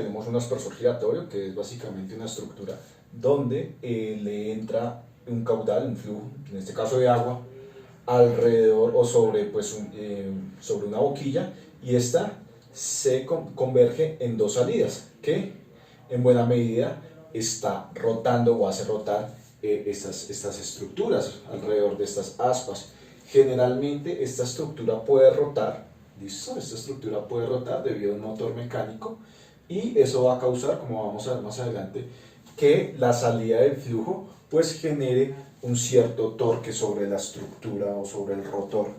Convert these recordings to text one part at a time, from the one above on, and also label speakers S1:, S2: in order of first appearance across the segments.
S1: tenemos un aspersor giratorio, que es básicamente una estructura donde le entra un caudal, un flujo, en este caso de agua, alrededor o sobre, pues, sobre una boquilla, y esta se converge en dos salidas que en buena medida está rotando o hace rotar estas estructuras alrededor de estas aspas. Generalmente esta estructura puede rotar, ¿listo? Esta estructura puede rotar debido a un motor mecánico, y eso va a causar, como vamos a ver más adelante, que la salida del flujo pues genere un cierto torque sobre la estructura o sobre el rotor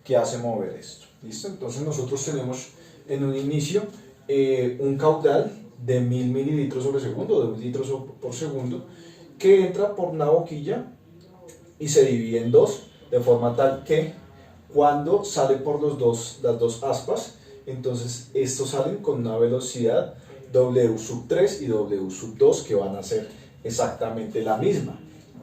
S1: que hace mover esto. ¿Listo? Entonces nosotros tenemos en un inicio un caudal de 1000 mililitros sobre segundo, de 1 litro por segundo, que entra por una boquilla y se divide en dos, de forma tal que cuando sale por las dos aspas, entonces estos salen con una velocidad W sub 3 y W sub 2 que van a ser exactamente la misma.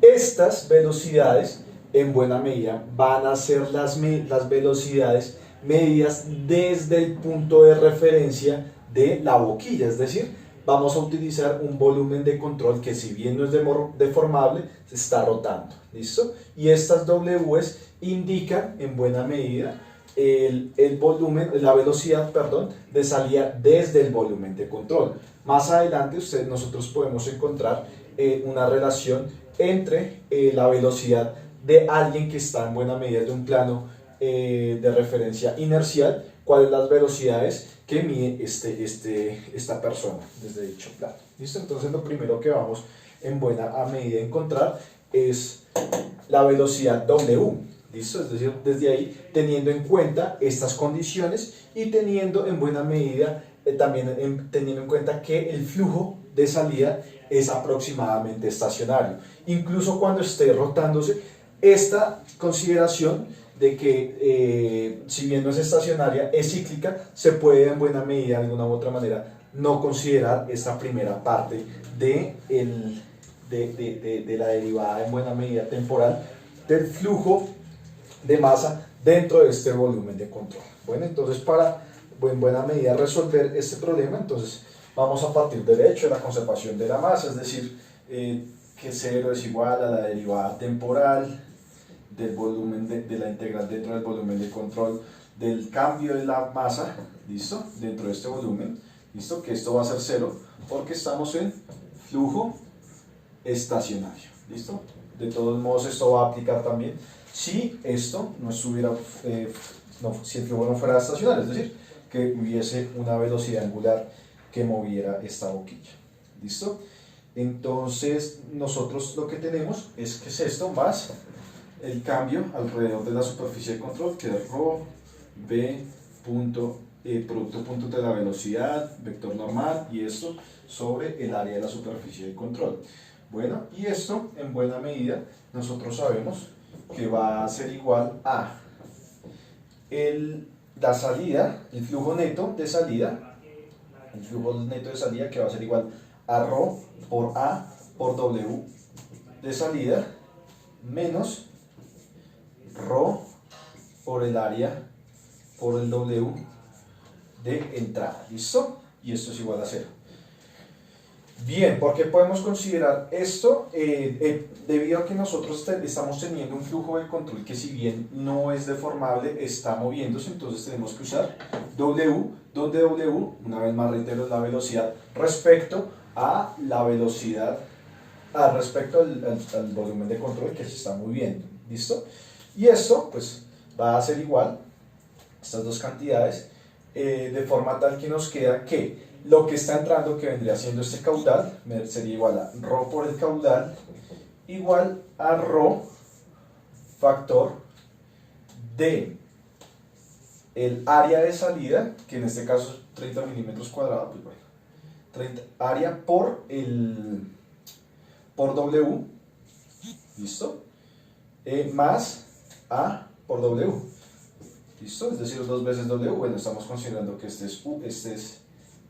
S1: Estas velocidades en buena medida van a ser las velocidades medidas desde el punto de referencia de la boquilla, es decir, vamos a utilizar un volumen de control que, si bien no es deformable, se está rotando, ¿listo? Y estas Ws indican en buena medida el volumen, la velocidad, perdón, de salida desde el volumen de control. Más adelante nosotros podemos encontrar una relación entre la velocidad de alguien que está en buena medida de un plano de referencia inercial, cuáles las velocidades que mide esta persona desde dicho plano. ¿Listo? Entonces lo primero que vamos en buena medida a encontrar es la velocidad W. ¿Listo? Es decir, desde ahí, teniendo en cuenta estas condiciones y teniendo en buena medida también teniendo en cuenta que el flujo de salida es aproximadamente estacionario. Incluso cuando esté rotándose, esta consideración de que si bien no es estacionaria, es cíclica, se puede en buena medida, de alguna u otra manera, no considerar esta primera parte de la derivada en buena medida temporal del flujo de masa dentro de este volumen de control. Bueno, entonces para en buena medida resolver este problema, entonces vamos a partir del hecho de la conservación de la masa, es decir, que 0 es igual a la derivada temporal del volumen de la integral dentro del volumen de control del cambio de la masa, ¿listo? Dentro de este volumen, ¿listo? Que esto va a ser 0 porque estamos en flujo estacionario, ¿listo? De todos modos esto va a aplicar también si esto no estuviera, si el flujo no fuera estacionario, es decir, que hubiese una velocidad angular que moviera esta boquilla, ¿listo? Entonces nosotros lo que tenemos es que es esto más el cambio alrededor de la superficie de control, que es ρ, b, producto punto de la velocidad, vector normal, y esto sobre el área de la superficie de control. Bueno, y esto en buena medida nosotros sabemos que va a ser igual a la salida, el flujo neto de salida, que va a ser igual a ρ por A por W de salida menos ρ por el área por el W de entrada, ¿listo? Y esto es igual a 0. Bien, ¿por qué podemos considerar esto? Debido a que nosotros estamos teniendo un flujo de control que, si bien no es deformable, está moviéndose, entonces tenemos que usar W, donde W, una vez más reitero, es la velocidad respecto a la velocidad, respecto al volumen de control que se está moviendo, ¿listo? Y esto pues va a ser igual, estas dos cantidades, de forma tal que nos queda que lo que está entrando, que vendría siendo este caudal, sería igual a ρ por el caudal igual a ρ factor de el área de salida, que en este caso es 30 milímetros cuadrados, pues bueno, 30, área por W, ¿listo? Más A por W, ¿listo? Es decir, 2 veces W. Bueno, estamos considerando que este es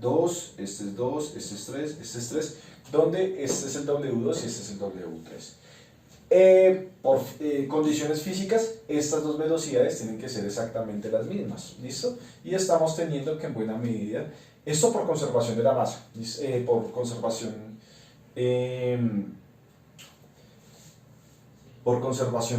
S1: 2, este es 2, este es 3, este es 3, donde este es el W2 y este es el W3. Por condiciones físicas, estas dos velocidades tienen que ser exactamente las mismas, ¿listo? Y estamos teniendo que en buena medida Esto por conservación de la masa, por conservación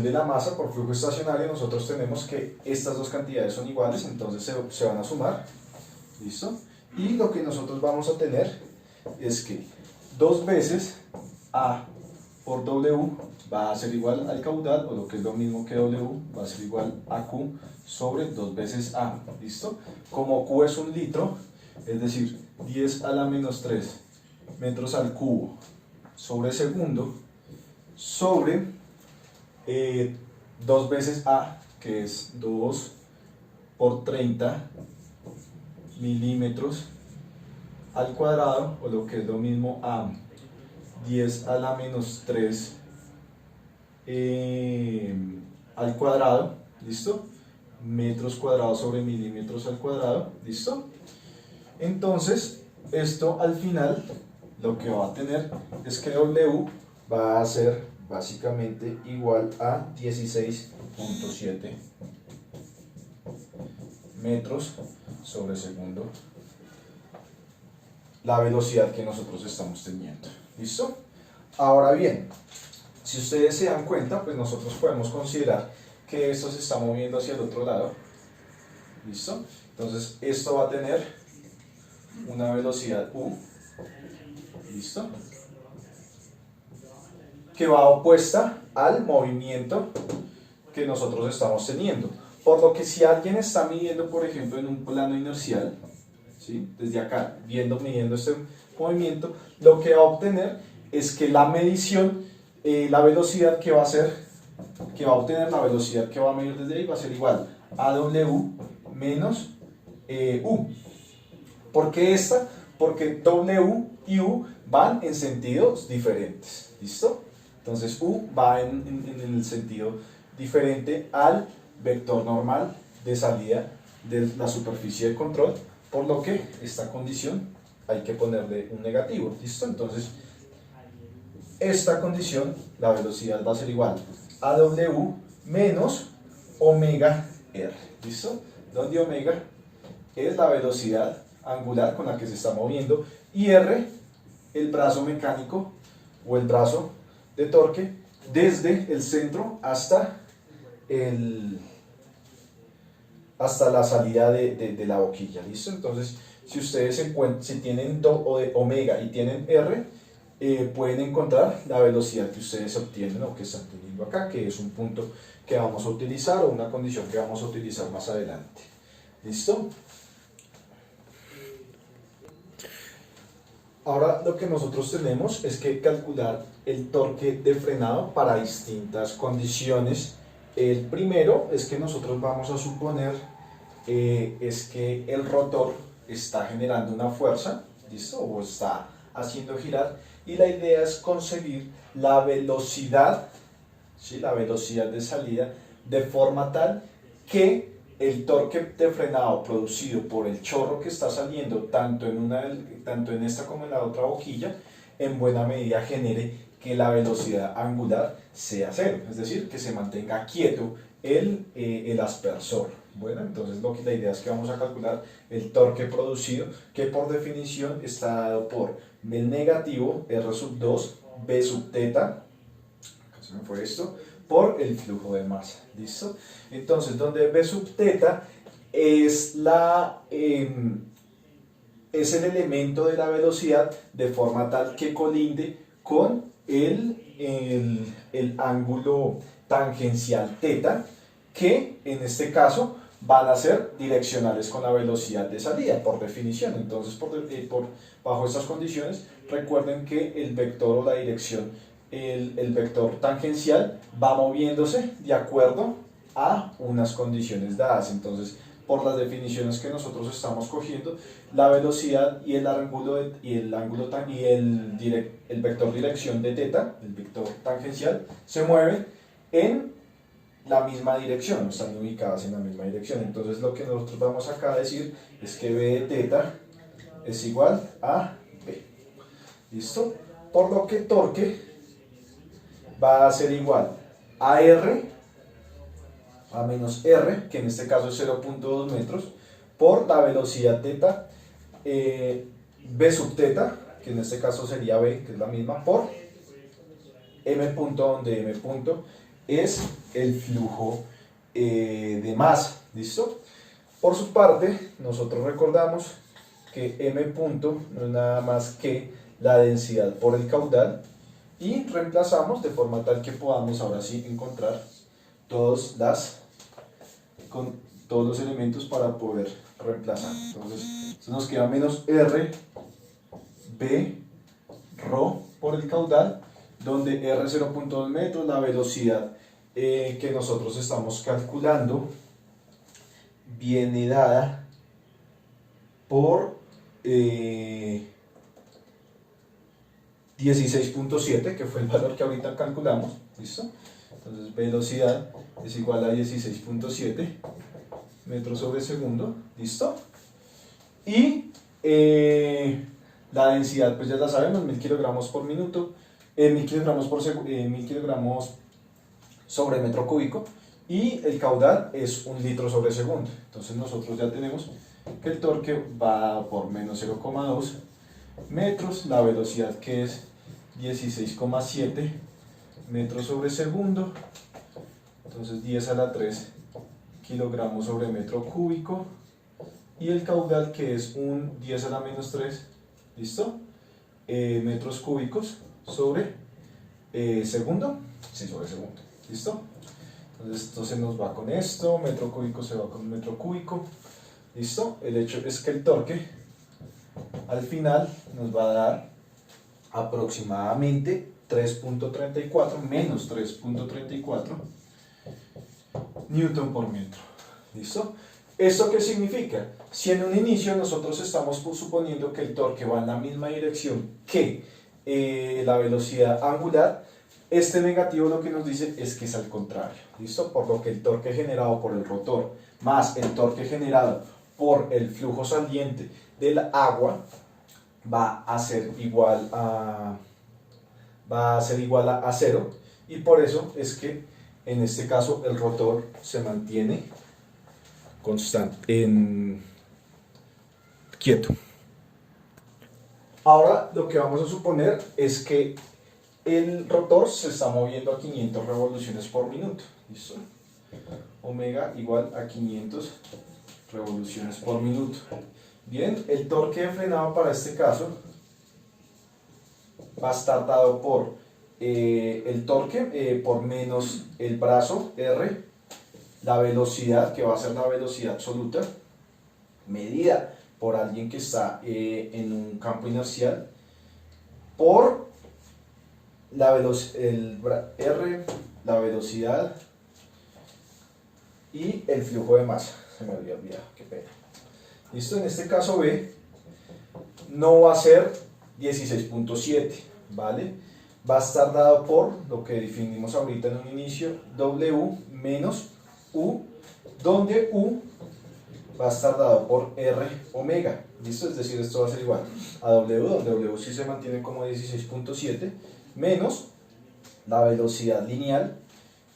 S1: de la masa, por flujo estacionario, nosotros tenemos que estas dos cantidades son iguales, entonces se van a sumar, ¿listo? Y lo que nosotros vamos a tener es que 2 veces A por W va a ser igual al caudal, o lo que es lo mismo que W, va a ser igual a Q sobre 2 veces A, ¿listo? Como Q es un litro, es decir, 10 a la menos 3 metros al cubo sobre segundo, sobre 2 veces A, que es 2 por 30 milímetros al cuadrado, o lo que es lo mismo a 10 a la menos 3 al cuadrado, ¿listo? Metros cuadrados sobre milímetros al cuadrado, ¿listo? Entonces, esto al final lo que va a tener es que W va a ser básicamente igual a 16.7 metros sobre segundo, la velocidad que nosotros estamos teniendo, ¿listo? Ahora bien, si ustedes se dan cuenta, pues nosotros podemos considerar que esto se está moviendo hacia el otro lado, ¿listo? Entonces esto va a tener una velocidad U, ¿listo? Que va opuesta al movimiento que nosotros estamos teniendo. Por lo que si alguien está midiendo, por ejemplo, en un plano inercial, ¿sí? Desde acá, midiendo este movimiento, lo que va a obtener es que la medición, la velocidad que va a ser, que va a obtener, la velocidad que va a medir desde ahí va a ser igual a W menos U. ¿Por qué esta? Porque W y U van en sentidos diferentes, ¿listo? Entonces U va en el sentido diferente al vector normal de salida de la superficie de control, por lo que esta condición hay que ponerle un negativo, ¿listo? Entonces esta condición, la velocidad va a ser igual a W menos omega R, ¿listo? Donde omega es la velocidad angular con la que se está moviendo y R, el brazo mecánico o el brazo de torque desde el centro hasta la salida de la boquilla, ¿listo? Entonces, si ustedes si tienen omega y tienen R, pueden encontrar la velocidad que ustedes obtienen o que están teniendo acá, que es un punto que vamos a utilizar o una condición que vamos a utilizar más adelante, ¿listo? Ahora lo que nosotros tenemos es que calcular el torque de frenado para distintas condiciones. El primero es que nosotros vamos a suponer es que el rotor está generando una fuerza, ¿listo? O está haciendo girar, y la idea es conseguir la velocidad, ¿sí? La velocidad de salida de forma tal que el torque de frenado producido por el chorro que está saliendo tanto en esta como en la otra boquilla, en buena medida genere que la velocidad angular sea cero, es decir, que se mantenga quieto el aspersor. Bueno, entonces la idea es que vamos a calcular el torque producido, que por definición está dado por el negativo R sub 2 B sub teta, acá se me fue esto, por el flujo de masa, ¿listo? Entonces, donde B sub teta es es el elemento de la velocidad de forma tal que colinde con el ángulo tangencial teta, que en este caso van a ser direccionales con la velocidad de salida, por definición. Entonces, bajo estas condiciones, recuerden que el vector o la dirección, el vector tangencial, va moviéndose de acuerdo a unas condiciones dadas. Entonces, por las definiciones que nosotros estamos cogiendo, la velocidad y el vector dirección de teta, el vector tangencial, se mueven en la misma dirección, están ubicadas en la misma dirección. Entonces lo que nosotros vamos acá a decir es que B de teta es igual a B, ¿listo? Por lo que torque va a ser igual a R, a menos R, que en este caso es 0.2 metros, por la velocidad teta B sub teta, que en este caso sería B, que es la misma, por M punto, donde M punto es el flujo de masa, ¿listo? Por su parte, nosotros recordamos que M punto no es nada más que la densidad por el caudal, y reemplazamos de forma tal que podamos ahora sí encontrar todos los elementos para poder reemplazar. Entonces, se nos queda menos R, B, ρ por el caudal, donde R es 0.2 metros, la velocidad que nosotros estamos calculando viene dada por 16.7, que fue el valor que ahorita calculamos, ¿listo? Entonces velocidad es igual a 16.7 metros sobre segundo, ¿listo? Y la densidad, pues ya la sabemos, 1000 kilogramos por minuto, 1000 kilogramos por 1000 kilogramos sobre metro cúbico, y el caudal es 1 litro sobre segundo. Entonces nosotros ya tenemos que el torque va por menos 0,2 metros, la velocidad que es 16,7 metros sobre segundo, entonces 10 a la 3 kilogramos sobre metro cúbico, y el caudal que es un 10 a la menos 3, ¿listo? Metros cúbicos sobre segundo, sí, sobre segundo, ¿listo? Entonces esto se nos va con esto, metro cúbico se va con metro cúbico, ¿listo? El hecho es que el torque al final nos va a dar aproximadamente 3.34, menos 3.34 newton por metro, ¿listo? ¿Esto qué significa? Si en un inicio nosotros estamos suponiendo que el torque va en la misma dirección que la velocidad angular, este negativo lo que nos dice es que es al contrario, ¿listo? Por lo que el torque generado por el rotor más el torque generado por el flujo saliente del agua va a ser igual a 0, y por eso es que en este caso el rotor se mantiene constante, quieto. Ahora lo que vamos a suponer es que el rotor se está moviendo a 500 revoluciones por minuto, ¿listo? Omega igual a 500 revoluciones por minuto. Bien, el torque de frenado para este caso va a estar dado por el torque por menos el brazo R, la velocidad, que va a ser la velocidad absoluta, medida por alguien que está en un campo inercial, por R, la velocidad y el flujo de masa. Se me había olvidado, qué pena. Listo, en este caso B no va a ser 16.7, ¿vale? Va a estar dado por lo que definimos ahorita en un inicio, W menos U, donde U va a estar dado por R omega, ¿listo? Es decir, esto va a ser igual a W, donde W sí se mantiene como 16.7, menos la velocidad lineal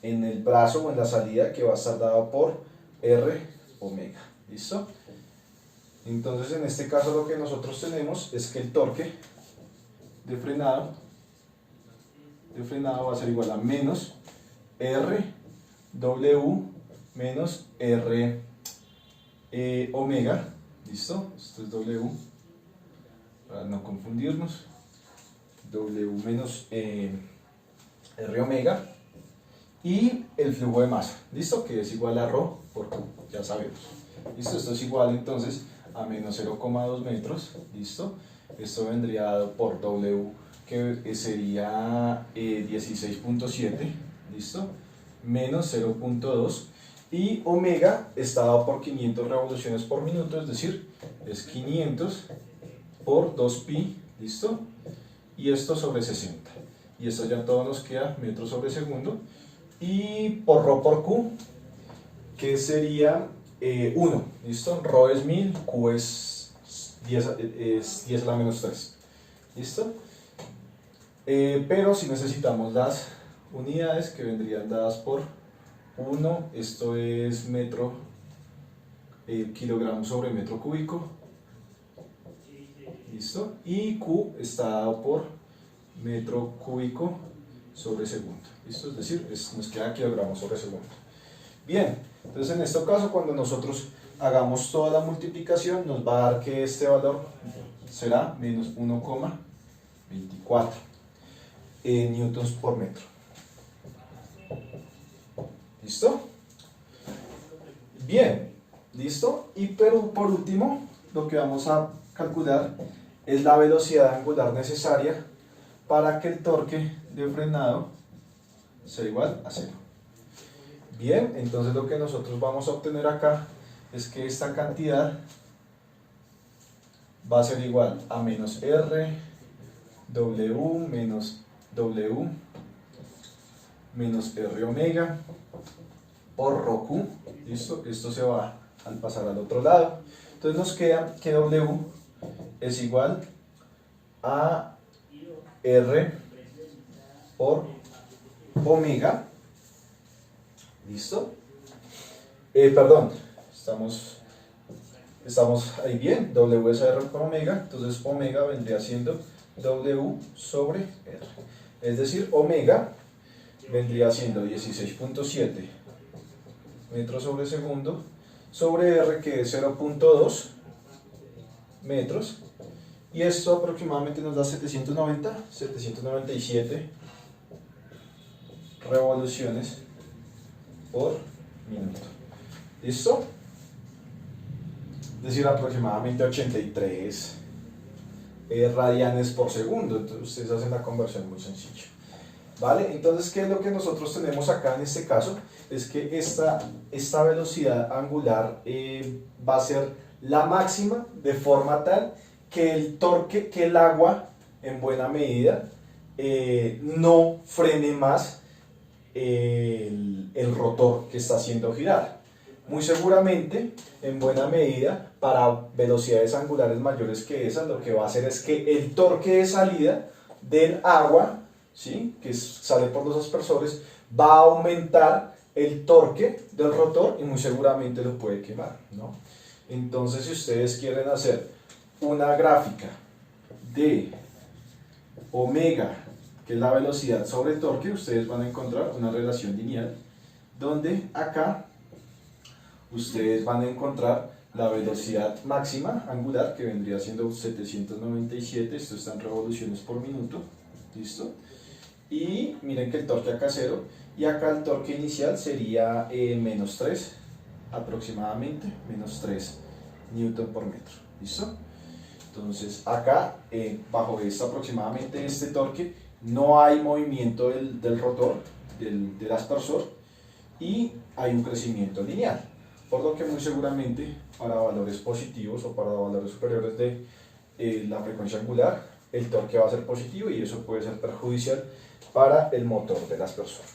S1: en el brazo o en la salida, que va a estar dado por R omega, ¿listo? Entonces en este caso lo que nosotros tenemos es que el torque de frenado va a ser igual a menos R W menos R omega, ¿listo? Esto es W, para no confundirnos, W menos R omega, y el flujo de masa, ¿listo? Que es igual a ρ por Q, ya sabemos. ¿Listo? Esto es igual entonces a menos 0,2 metros, ¿listo? Esto vendría dado por W, que sería 16.7, ¿listo? Menos 0.2, y omega está dado por 500 revoluciones por minuto, es decir, es 500 por 2pi, ¿listo? Y esto sobre 60. Y esto ya todo nos queda metros sobre segundo. Y por ρ por Q, que sería 1, ¿listo? Ρ es 1000, Q es 10 a la menos 3, ¿listo? Pero si necesitamos las unidades que vendrían dadas por 1, esto es kilogramos sobre metro cúbico, ¿Listo? Y Q está dado por metro cúbico sobre segundo. ¿Listo? Es decir, nos queda kilogramos sobre segundo. Bien, entonces en este caso cuando nosotros hagamos toda la multiplicación nos va a dar que este valor será menos 1,24 newtons por metro. ¿Listo? Bien, ¿listo? Y pero por último, lo que vamos a calcular es la velocidad angular necesaria para que el torque de frenado sea igual a 0. Bien, entonces lo que nosotros vamos a obtener acá es que esta cantidad va a ser igual a menos R, W, menos W, menos R omega, por rho Q. ¿Listo? Esto se va al pasar al otro lado. Entonces nos queda que W es igual a R por omega. ¿Listo? Perdón, estamos ahí bien. W es R por omega, entonces omega vendría siendo W sobre R. Es decir, omega vendría siendo 16.7 metros sobre segundo sobre R, que es 0.2 metros, y esto aproximadamente nos da 797 revoluciones por minuto. ¿Listo? Es decir, aproximadamente 83 radianes por segundo. Entonces ustedes hacen la conversión muy sencilla. ¿Vale? Entonces, ¿qué es lo que nosotros tenemos acá en este caso? Es que esta velocidad angular va a ser la máxima, de forma tal que el torque, que el agua en buena medida no frene más el rotor que está haciendo girar. Muy seguramente, en buena medida, para velocidades angulares mayores que esas, lo que va a hacer es que el torque de salida del agua, ¿sí?, que sale por los aspersores, va a aumentar el torque del rotor y muy seguramente lo puede quemar, ¿no? Entonces, si ustedes quieren hacer una gráfica de omega, que es la velocidad sobre torque, ustedes van a encontrar una relación lineal donde acá ustedes van a encontrar la velocidad máxima angular, que vendría siendo 797, esto está en revoluciones por minuto, ¿listo? Y miren que el torque acá es 0, y acá el torque inicial sería menos 3, aproximadamente, menos 3 newton por metro, ¿listo? Entonces acá, bajo aproximadamente este torque, no hay movimiento del rotor, del aspersor, y hay un crecimiento lineal, por lo que muy seguramente para valores positivos o para valores superiores de la frecuencia angular, el torque va a ser positivo y eso puede ser perjudicial para el motor del aspersor.